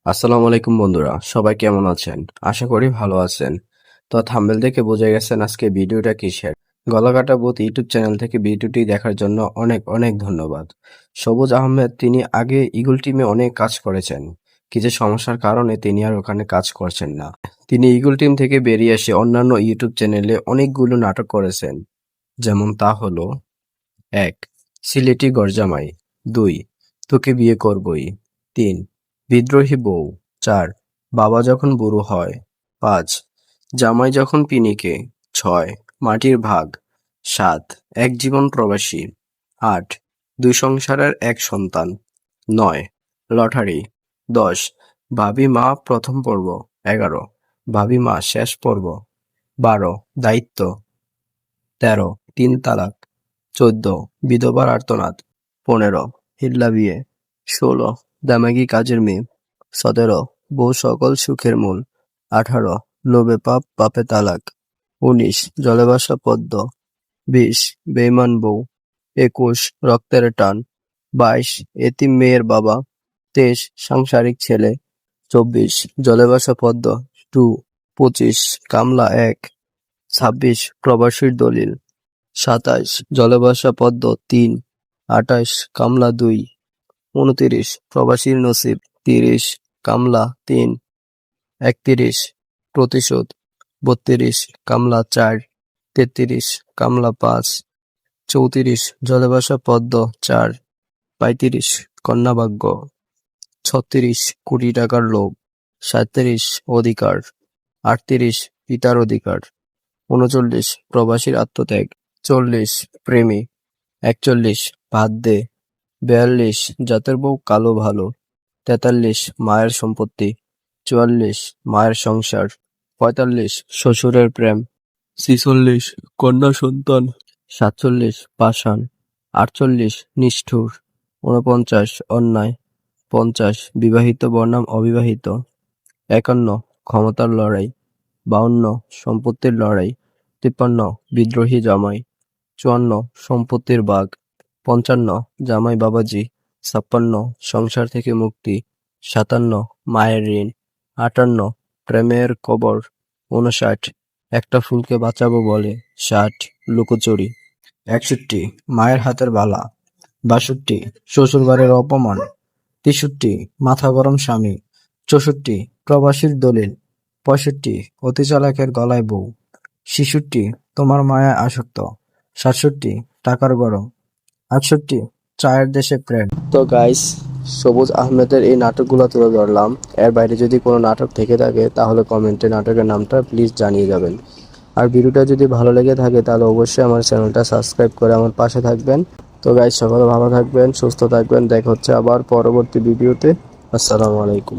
আসসালামু আলাইকুম বন্ধুরা, সবাই কেমন আছেন? আশা করি ভালো আছেন। তো থাম্বনেল দেখে বুঝে গেছেন আজকে ভিডিওটা কিসের। গলাকাটা বুথ ইউটিউব চ্যানেল থেকে ভিডিওটি দেখার জন্য অনেক অনেক ধন্যবাদ। সবুজ আহমেদ তিনি আগে ইগল টিমে অনেক কাজ করেছেন। কিছু সমস্যার কারণে তিনি আর ওখানে কাজ করছেন না। তিনি ইগল টিম থেকে বেরিয়ে এসে অন্যান্য ইউটিউব চ্যানেলে অনেকগুলো নাটক করেছেন। যেমন তা হলো: ১. সিলেটি গরজামাই। ২. তোকে বিয়ে করবই। ৩. বিদ্রোহী বউ। ৪. বাবা যখন বুড়ো হয়। ৫. জামাই যখন পিনিকে। ৬. মাটির ভাগ। ৭. এক জীবন প্রবাসী। ৮. দুই সংসারের এক সন্তান। ৯. লটারি। ১০. ভাবি মা প্রথম পর্ব। ১১. ভাবি মা শেষ পর্ব। ১২. দায়িত্ব। ১৩. তিন তালাক। ১৪. বিধবার আর্তনাদ। ১৫. হিল্লা বিয়ে। ১৬. দামাগি কাজের মেয়ে। ১৭. বউ সকল সুখের মূল। ১৮. লোভে পাপ পাপে তালাক। ১৯. জলে ভাসা পদ্ম। ২০. বেঈমান বউ। ২১. রক্তের টান। ২২. এতিম মেয়ের বাবা। ২৩. সাংসারিক ছেলে। ২৪. জলে ভাসা পদ্ম 2. ২৫. কামলা ১। ২৬. প্রবাসীর দলিল। ২৭. জলে ভাসা পদ্ম ৩। ২৮. কামলা ২। ২৯. প্রবাসীর নসিব। ৩০. কামলা ৩। ৩১. প্রতিশোধ। ৩২. কামলা ৪। ৩৩. কামলা ৫। ৩৪. জলে ভাসা পদ্ম ৪। ৩৫. কন্যাভাগ্য। ৩৬. কোটি টাকার লোভ। ৩৭. অধিকার। ৩৮. পিতার অধিকার। ৩৯. প্রবাসীর আত্মত্যাগ। ৪০. প্রেমী। ৪১. ভাত দে। ৪২. জাতের বউ কালো ভালো। ৪৩. মায়ের সম্পত্তি। ৪৪. মায়ের সংসার। ৪৫. শ্বশুরের প্রেম। ৪৬. কন্যা সন্তান। ৪৭. পাষাণ। ৪৮. নিষ্ঠুর। ৪৯. অন্যায়। ৫০. বিবাহিত বনাম অবিবাহিত। ৫১. ক্ষমতার লড়াই। ৫২. সম্পত্তির লড়াই। ৫৩. বিদ্রোহী জামাই। ৫৪. সম্পত্তির ভাগ। ৫৫. জামাই বাবাজি। ৫৬. সংসার থেকে মুক্তি। ৫৭. মায়ের ঋণ। ৫৮. প্রেমের কবর। ৫৯. একটা ফুলকে বাঁচাবো বলে। ৬০. লুকোচুরি। ৬১. মায়ের হাতের বালা। ৬২. শ্বশুরবাড়ির অপমান। ৬৩. মাথা গরম স্বামী। ৬৪. প্রবাসীর দলিল। ৬৫. অতি চালাকের গলায় বউ। ৬৬. তোমার মায়ায় আসক্ত। ৬৭. টাকার গরম। ৬৮. চায়ের দেশে প্রেম। তো গাইস, সবুজ আহমেদের এই নাটকগুলো তুলে ধরলাম। এর বাইরে যদি কোনো নাটক থেকে থাকে তাহলে কমেন্টে নাটকের নামটা প্লিজ জানিয়ে যাবেন। আর ভিডিওটা যদি ভালো লেগে থাকে তাহলে অবশ্যই আমার চ্যানেলটা সাবস্ক্রাইব করে আমার পাশে থাকবেন। তো গাইস, সকলে ভালো থাকবেন, সুস্থ থাকবেন। দেখা হচ্ছে আবার পরবর্তী ভিডিওতে। আসসালামু আলাইকুম।